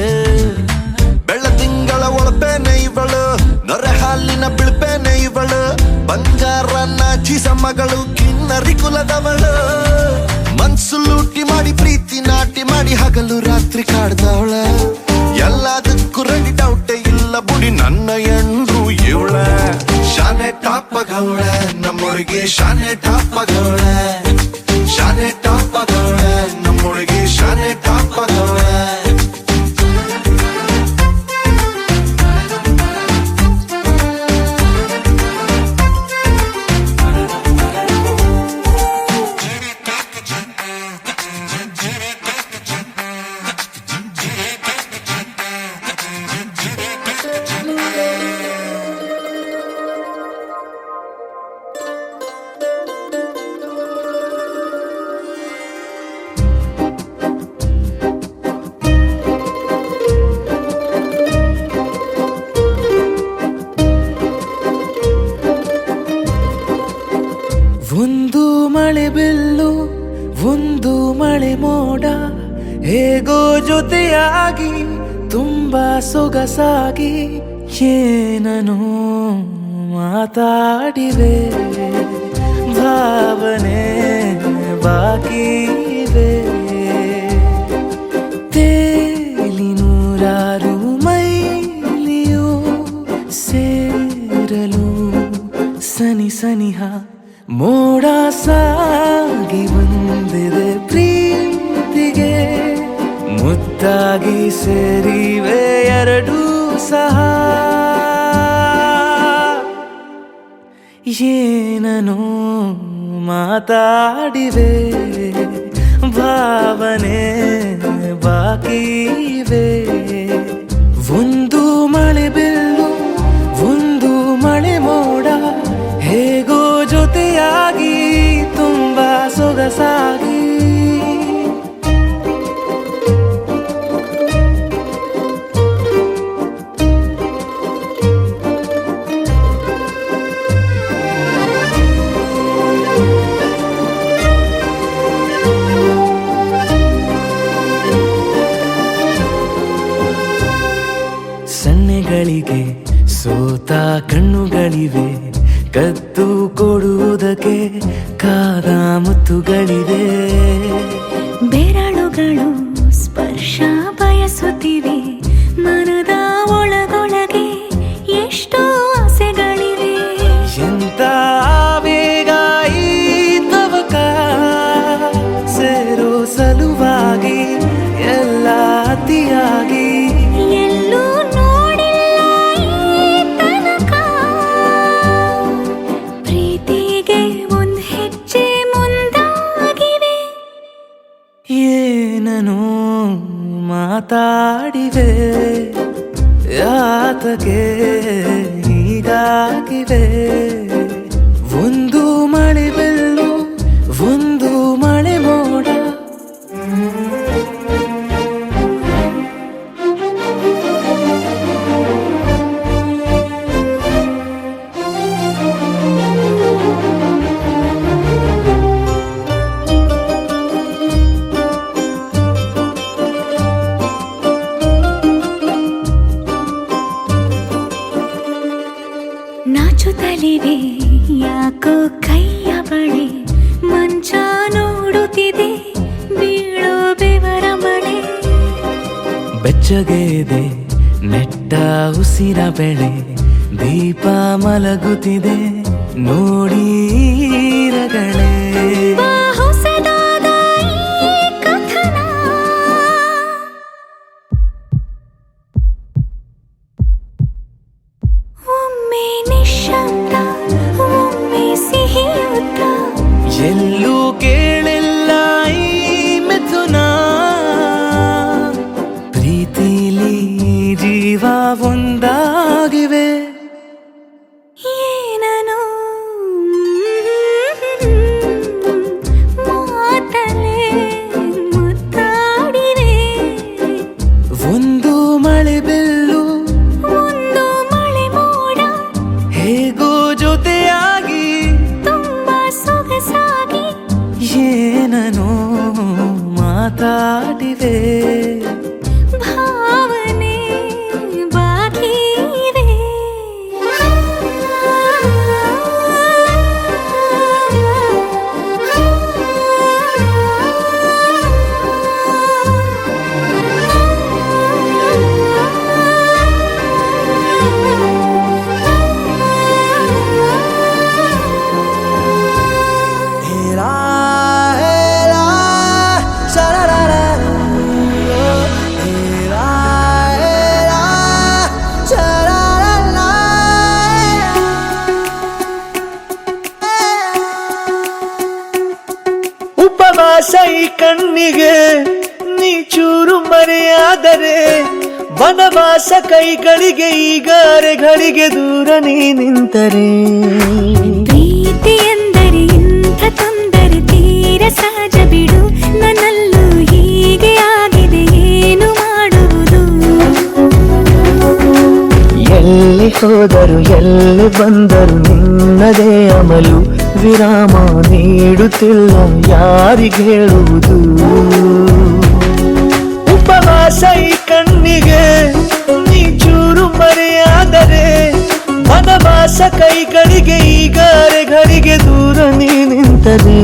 ಬೆಳ್ಳ ತಿಂಗಳ ಒಳಪೇನೆ ಇವಳು ನೊರೆ ಹಾಲಿನ ಬಿಳ್ಪೇನೆ ಇವಳು ಬಂಗಾರ ನಾಚಿಸ ಮಗಳು ಕಿನ್ನರಿ ಕುಲದವಳು ಮನ್ಸು ಲೂಟಿ ಮಾಡಿ ಪ್ರೀತಿ ನಾಟಿ ಮಾಡಿ ಹಗಲು ರಾತ್ರಿ ಕಾಡ್ದವಳ ಎಲ್ಲದಕ್ಕೂ ರೆಡಿ ಡೌಟೆ ಇಲ್ಲ ಬುಡಿ ನನ್ನ ಎಂಡ್ರು ಇವಳ ಶಾನೆ ಟಾಪಗೌಳೆ ನಮ್ಮೊಳಗೆ ಶಾನೆ ಟಾಪಗೌಳೆ ಶಾನೆ ಟಾಪಗೌಳೆ ನಮ್ಮೊಳಗೆ ಶಾನೆ ಟಾಪಗೌಳೆ ಒಂದು ಮಳೆ ಬೆಲ್ಲು ಒಂದು ಮಳೆ ಮೋಡ ಹೇಗೋ ಜೊತೆಯಾಗಿ ತುಂಬಾ ಸೊಗಸಾಗಿ ಏನೋ ಮಾತಾಡಿವೆ ಭಾವನೆ ಬಾಕಿ ಇವೆ ತೇಲಿ ನೂರಾರು ಮೈಲಿಯೋ ಸೇರಲು ಸನಿ ಸನಿಹ ಮೋಡ ಸಾಗಿ ಬಂದಿದೆ ಪ್ರೀತಿಗೆ ಮುತ್ತಾಗಿ ಸೇರಿವೆ ಎರಡೂ ಸಹ ಏನೋ ಮಾತಾಡಿವೆ ಭಾವನೆ ಬಾಕಿ ಇವೆ ಒಂದು ಮಳೆ ಬೆಲ್ಲು ಒಂದು ಮಳೆ ಮೋಡ ಹೇಗೋ ಜೊತೆಯಾಗಿ ತುಂಬಾ ಸೊಗಸಾಗಿ ಸೋತ ಕಣ್ಣುಗಳಿವೆ ಕದ್ದು ಕೊಡುವುದಕ್ಕೆ ಕಾದ ಮುತ್ತುಗಳಿವೆ. ಬೆರಳುಗಳು ಸ್ಪರ್ಶ ಬಯಸುತ್ತಿವೆ ಮನದ ಒಳಗೊಳಗೆ ಎಷ್ಟೋ ಆಸೆಗಳಿವೆ. ಎಂತ ಬೇಗ ಈ ತವಕ ಸೇರೋ ಸಲುವಾಗಿ ಎಲ್ಲ ಅತಿಯಾಗಿ ಎಲ್ಲೂ ನೋಡಿಲ್ಲ ಈ ತನಕ ಪ್ರೀತಿಗೆ ಒಂದ್ ಹೆಜ್ಜೆ ಮುಂದಾಗಿವೆ. ಏನನು ಮಾತಾಡಿವೆ ಯಾತಕ್ಕೆ ಹೀಗಾಗಿವೆ. ಒಂದು ಮಳೆ ಬೆಲ್ಲು ಒಂದು ಮಳೆ ಮೋಡ. ನಾಚುತ್ತಲಿವೆ ಯಾಕೋ ಕೈಯ ಬಳೆ ಮಂಚ ನೋಡುತ್ತಿದೆ ಬೀಳೋ ಬೆವರ ಮಳೆ. ಬೆಚ್ಚಗೆದೆ ನೆಟ್ಟ ಉಸಿರ ಬೆಳೆ ದೀಪ ಮಲಗುತ್ತಿದೆ ನೋಡಿ ರಗಳೇ. ಹೊಸದಾದ ಈ ಕಥನ ಒಮ್ಮೆ ನಿಶಬ್ದ ಒಮ್ಮೆ ಸಿಹಿಯುತ್ತ ಎಲ್ಲೂ ಕೇಳಿಲ್ಲ ಈ ಮಿಥುನ. ಪ್ರೀತಿಲಿ ಜೀವ ಒಂದಾಗಿವೆ. ಏನನು ಮಾತಲೇ ಮುತ್ತಾಡಿವೆ. ಒಂದು ಮಳೆ ಬೆಲ್ಲು ಒಂದು ಮಳೆ ಮೋಡ ಹೇಗೋ ಜೊತೆಯಾಗಿ ತುಂಬಾ ಸೊಗಸಾಗಿ ಏನನೋ ಮಾತಾಡಿವೆ. ಭಾವನೆ ಬಾಕಿ ಇವೆ. ಹೇರಾ ಹೇರಾ ಶರರರ ಹೇರಾ ಹೇರಾ ಶರರರ. ಉಪವಾಸ ಈ ಕಣ್ಣಿಗೆ ನೀ ಚೂರು ಮರೆಯಾದರೆ ವನವಾಸ ಕೈಗಳಿಗೆ ಈಗ ಅರೆಗಳಿಗೆ ದೂರ ನೀ ನಿಂತರೆ. ಪ್ರೀತಿ ಎಂದರೆ ಇಂಥ ತೊಂದರೆ ತೀರ ಸಹಜ ಬಿಡು. ನನ್ನಲ್ಲೂ ಹೀಗೆ ಆಗಿದೆ ಏನು ಮಾಡುವುದು. ಎಲ್ಲಿ ಹೋದರು ಎಲ್ಲಿ ಬಂದರು ನಿನ್ನದೇ ಅಮಲು. ವಿರಾಮ ನೀಡುತ್ತಿಲ್ಲ ಯಾರಿಗೆ ಹೇಳುವುದು. ಉಪವಾಸ ಈ ಕಣ್ಣಿಗೆ ನೀ ಚೂರು ಮರೆಯಾದರೆ ವನವಾಸ ಕೈಗಳಿಗೆ ಈಗ ಅರೆಗಳಿಗೆ ದೂರ ನೀ ನಿಂತರೆ.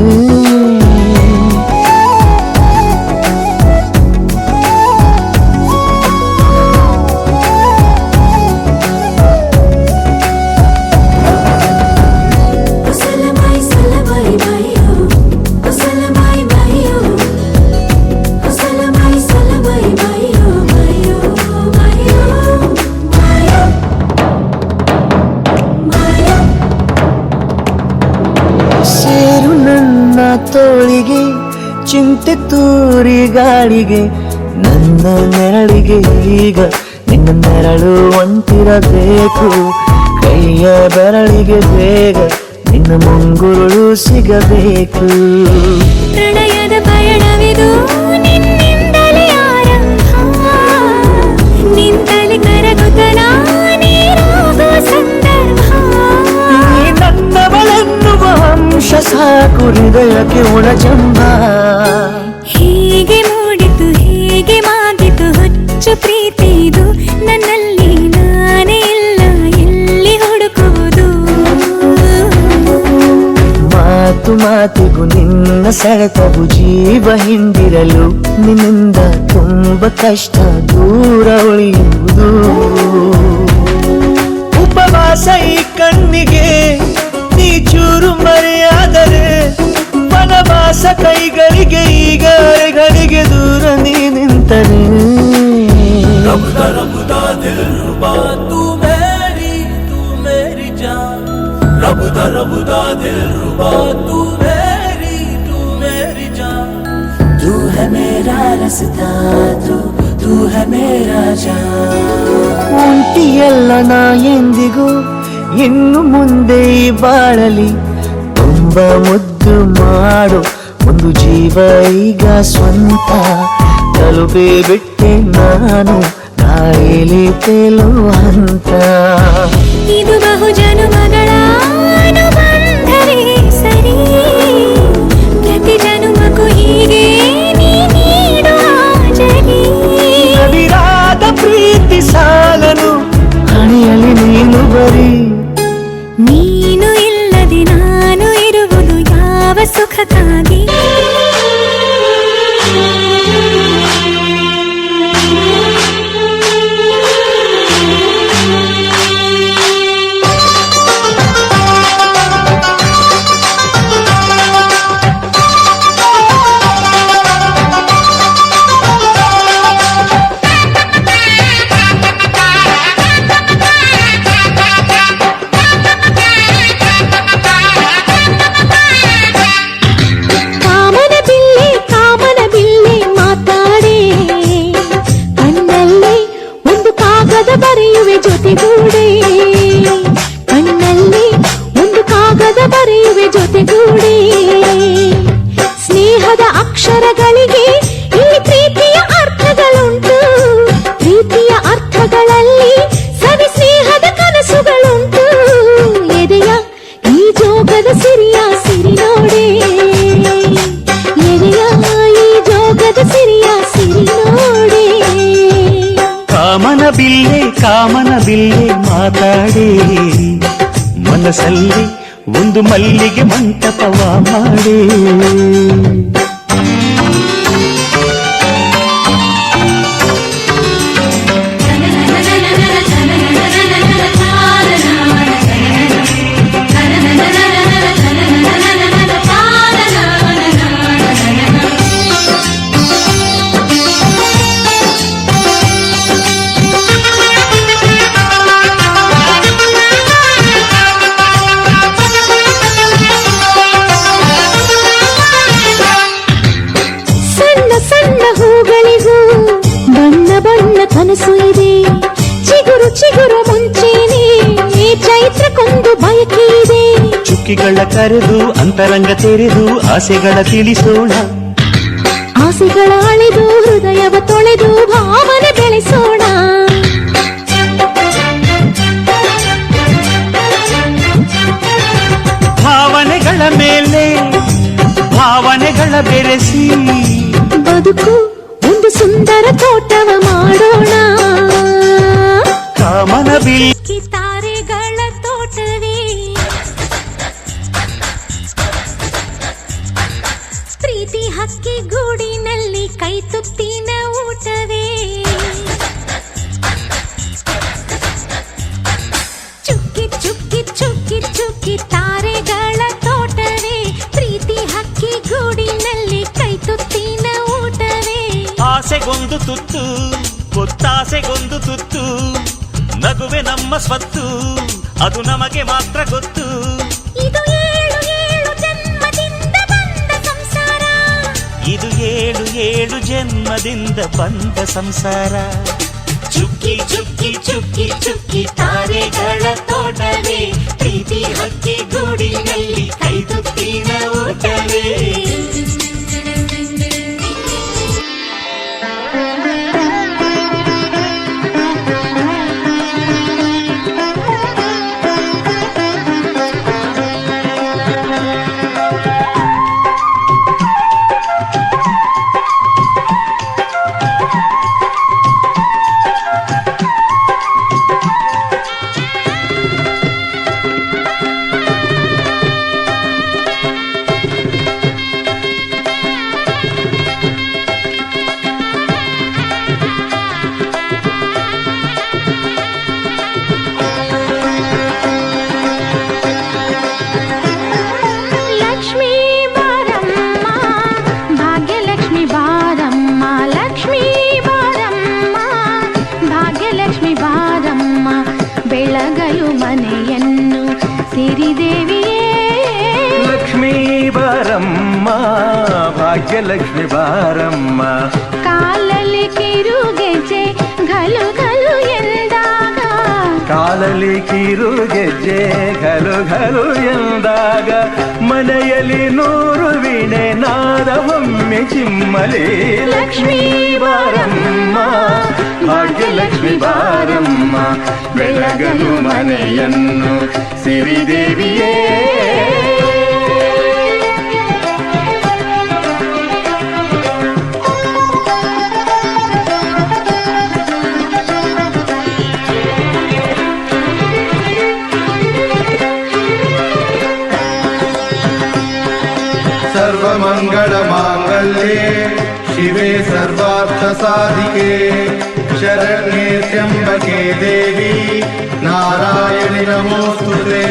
ಸೇರು ನನ್ನ ತೋಳಿಗೆ ಚಿಂತೆ ತೂರಿ ಗಾಳಿಗೆ ನನ್ನ ನೆರಳಿಗೆ ಈಗ ನಿನ್ನ ನೆರಳು ಒಂಟಿರಬೇಕು. ಕೈಯ ಬೆರಳಿಗೆ ಬೇಗ ನಿನ್ನ ಮುಂಗುರುಳು ಸಿಗಬೇಕು. ಪ್ರಣಯದ ಪಯಣವಿದು ನಿನ್ನಿಂದಲೇ ಆರಂಭ. ನಿಂತಲೇ ಕರಗುತ್ತ ನೀರಾಗೋ ಸಂದರ್ಭ. ನೀ ನನ್ನವಳೆನ್ನುವ ಅಂಶ ಸಾಕು ಹೃದಯಕ್ಕೆ ಒಳಜಂಬ. ಹೀಗೆ ಮೂಡಿತು ಹೀಗೆ ಮಾಗಿತು ಹುಚ್ಚು ಪ್ರೀತಿ ಇದು ನನ್ನಲ್ಲಿ ನಾನೇ ಇಲ್ಲ ಮಾತಿಗೂ ನಿನ್ನ ಸೆಳೆತವು ಜೀವ ಹಿಂದಿರಲು ನಿನ್ನಿಂದ ತುಂಬ ಕಷ್ಟ ದೂರ ಉಳಿಯುವುದು ಉಪವಾಸ ಈ ಕಣ್ಣಿಗೆ ನೀ ಚೂರು ಮರೆಯಾದರೆ ವನವಾಸ ಕೈಗಳಿಗೆ ಈಗ ಅರೆಗಳಿಗೆ ದೂರ ನೀ ನಿಂತರೆ रबुदा दिल रुबा तू मेरी जान रबुदा दिल रुबा तू मेरी जान तू है मेरा रास्ता तू है मेरा जान ಒಂಟಿಯಲ್ಲ ನಾ ಎಂದಿಗೂ ಇನ್ನು ಮುಂದೆ ಈ ಬಾಳಲಿ ತುಂಬ ಮುದ್ದು ಮಾಡು ಒಂದು ಜೀವ ಈಗ ಸ್ವಂತ ತಲುಪೇ ಬಿಟ್ಟೆ ನಾನು ಗಾಳಿಲಿ ತೇಲುವ ಹಂತ ಇದು ಬಹು ಜನುಮಗಳ ಅನುಬಂಧವೇ ಸರಿ ಪ್ರತಿ ಜನುಮಕ್ಕೂ ಹೀಗೆ ನೀ ನೀಡೋ ಜರಿ ನವಿರಾದ ಪ್ರೀತಿ ಸಾಲನು ಹಣೆಯಲ್ಲಿ ನೀನು ಬರೀ ನೀನು ಇಲ್ಲದೆ ನಾನು ಇರುವುದು ಯಾವ ಸುಖಕ್ಕಾಗಿ ಬರೆಯುವೆ ಜೊತೆಗೂಡೆ ಕಣ್ಣಲ್ಲಿ ಒಂದು ಕಾಗದ ಬರೆಯುವೆ ಜೊತೆಗೂಡೆ ಸ್ನೇಹದ ಅಕ್ಷರಗಳಿಗೆ ಇಲ್ಲಿ ಪ್ರೀತಿಯ ಅರ್ಥಗಳುಂಟು ಪ್ರೀತಿಯ ಅರ್ಥಗಳಲ್ಲಿ ಸವಿ ಸ್ನೇಹದ ಕನಸುಗಳುಂಟು ಎದೆಯ ಈ ಜೋಗದ ಸಿರಿಯ ಸಿರಿ ನೋಡೆ ಎದೆಯ ಈ ಜೋಗದ ಸಿರಿಯ ಸಿರಿ ನೋಡೆ ಕಾಮನ ಬಿಲ್ಲೆ ಮಾತಾಡಿ ಮನಸ್ಸಲ್ಲಿ ಒಂದು ಮಲ್ಲಿಗೆ ಮಂಟಪವ ಮಾಡಿ ಕನಸು ಇದೆ ಚಿಗುರು ಚಿಗುರು ಮುಂಚೆನೆ ಚೈತ್ರಕ್ಕೊಂದು ಬಯಕೆ ಇದೆ ಚುಕ್ಕಿಗಳ ಕರೆದು ಅಂತರಂಗ ತೆರೆದು ಆಸೆಗಳ ತಿಳಿಸೋಣ ಆಸೆಗಳ ಅಳೆದು ಹೃದಯವ ತೊಳೆದು ಭಾವನೆ ಬೆಳೆಸೋಣ ಭಾವನೆಗಳ ಮೇಲೆ ಭಾವನೆಗಳ ಬೆರೆಸಿ ಬದುಕು ಒಂದು ಸುಂದರ ತೋಟವ ಮಾಡೋಣ ಕಾಮನ ತಾರೆಗಳ ತೋಟವೇ ಪ್ರೀತಿ ಹಕ್ಕಿ ಗೂಡಿನಲ್ಲಿ ಕೈ ತುತ್ತಿನ ಊಟವೇ ಚುಕ್ಕಿ ಚುಕ್ಕಿ ಚುಕ್ಕಿ ಚುಕ್ಕಿ ತಾರೆಗಳ ತೋಟವೇ ಪ್ರೀತಿ ಹಕ್ಕಿ ಗೂಡಿನಲ್ಲಿ ಕೈ ತುತ್ತಿನ ಊಟವೇ ಆಸೆಗೊಂದು ತುತ್ತು ಗೊತ್ತಾಸೆಗೊಂದು ತುತ್ತು ನಗುವೆ ನಮ್ಮ ಸ್ವತ್ತು ಅದು ನಮಗೆ ಮಾತ್ರ ಗೊತ್ತು ಇದು ಏಳು ಏಳು ಜನ್ಮದಿಂದ ಬಂದ ಸಂಸಾರ ಇದು ಏಳು ಏಳು ಜನ್ಮದಿಂದ ಬಂದ ಸಂಸಾರ ಚುಕ್ಕಿ ಚುಕ್ಕಿ ಚುಕ್ಕಿ ಚುಕ್ಕಿ ತಾರೆಗಳ ತೋಟವೇ ಪ್ರೀತಿ ಹಕ್ಕಿ ಗೂಡಿನಲ್ಲಿ ಕೈ ತುತ್ತಿನ ಊಟವೇ ಸಿರಿದೇವಿಯೇ ಲಕ್ಷ್ಮೀ ಬಾರಮ್ಮ ಭಾಗ್ಯಲಕ್ಷ್ಮಿ ಬಾರಮ್ಮ ಕಾಲಲ್ಲಿ ಕಿರುಗೆಜ್ಜೆ ಘಲು ಘಲು ಎಂದಾಗ ಕಾಲಲ್ಲಿ ಕಿರು ಗೆಜ್ಜೆ ಘಲು ಘಲು ಎಂದಾಗ ಮನೆಯಲ್ಲಿ 100 ವೀಣೆ ನಾದವೊಮ್ಮೆ ಚಿಮ್ಮಲಿ ಲಕ್ಷ್ಮೀ ಬಾರಮ್ಮ ಭಾಗ್ಯಲಕ್ಷ್ಮಿ ಬಾರಮ್ಮ ಬೆಳಗಲು ಮನೆಯನ್ನು ಸಿರಿದೇವಿಯೇ सर्वमंगल मांगल्ये शिवे सर्वार्थ साधिके शरण्ये त्र्यंबके देवी नारायणि नमोस्तुते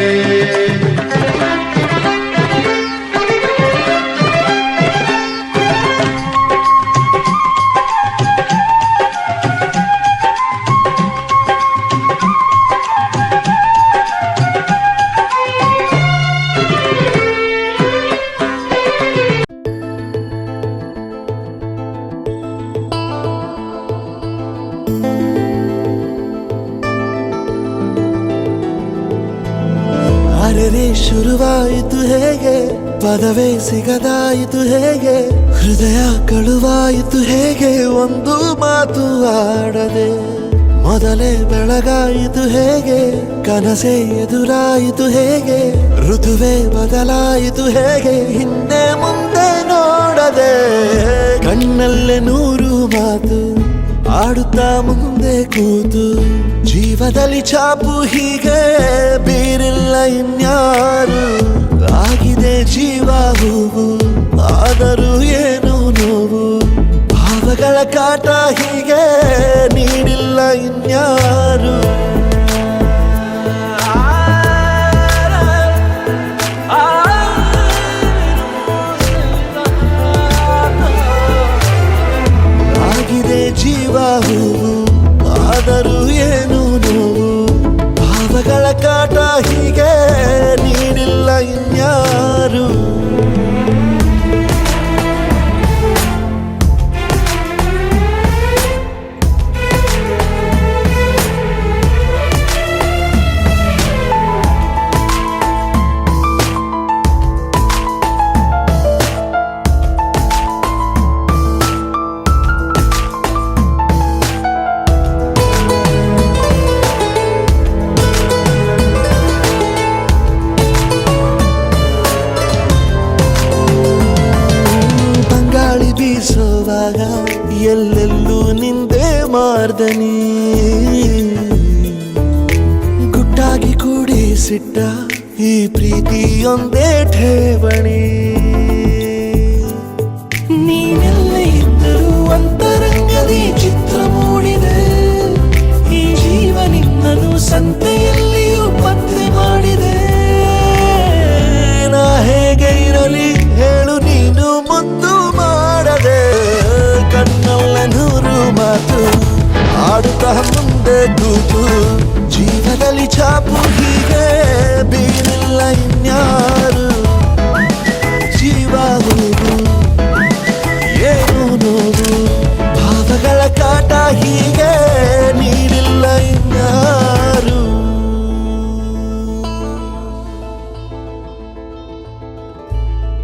ಅರೆರೆ ಶುರುವಾಯಿತು ಹೇಗೆ ಪದವೇ ಸಿಗದಾಯಿತು ಹೇಗೆ ಹೃದಯ ಕಳುವಾಯಿತು ಹೇಗೆ ಒಂದು ಮಾತು ಆಡದೆ ಮೊದಲೇ ಬೆಳಗಾಯಿತು ಹೇಗೆ ಕನಸೇ ಎದುರಾಯಿತು ಹೇಗೆ ಋತುವೇ ಬದಲಾಯಿತು ಹೇಗೆ ಹಿಂದೆ ಮುಂದೆ ನೋಡದೆ ಕಣ್ಣಲ್ಲೇ 100 ಮಾತು ಆಡುತ್ತಾ ಮುಂದೆ ಕೂತು ಜೀವದಲ್ಲಿ ಛಾಪು ಹೀಗೆ ಬೀರಿಲ್ಲ ಇನ್ಯಾರು ಆಗಿದೆ ಜೀವ ಹೂವು ಆದರೂ ಏನು ನೋವು ಭಾವಗಳ ಕಾಟ ಹೀಗೆ ನೀಡಿಲ್ಲ ಇನ್ಯಾರು ಆಗಿದೆ ಜೀವ ಹೂವು ಆದರೂ ಏನು ನೋವು ಭಾವಗಳ ಕಾಟ ಹೀಗೆ ನೀಡಿಲ್ಲ ಇನ್ಯಾರು ಬೀಸೋವಾಗ ಎಲ್ಲೆಲ್ಲೂ ನಿಂದೆ ಮಾರ್ದನಿ ಗುಟ್ಟಾಗಿ ಕೂಡಿಸಿಟ್ಟ ಈ ಪ್ರೀತಿಯೊಂದೇ ಠೇವಣಿ ನೀನೆಲ್ಲ ಇದ್ದರೂ ಅಂತರಂಗದಿ ಚಿತ್ರ ಮೂಡಿದೆ ಈ ಜೀವ ನಿನ್ನನ್ನು ಸಂತೆಯಲ್ಲಿಯೂ ಪತ್ತೆ ಮಾಡಿದೆ ನಾ ಹೇಗೆ ಇರಲಿ ಹೇಳು ನೀನು ಮುದ್ದು ಮಾಡದೆ ಕಣ್ಣಲ್ಲ 100 ಮಾತು ಆಡುತ್ತಾ ಮುಂದೆ ಕೂತು ಜೀವದಲ್ಲಿ ಛಾಪು ಹೀಗೆ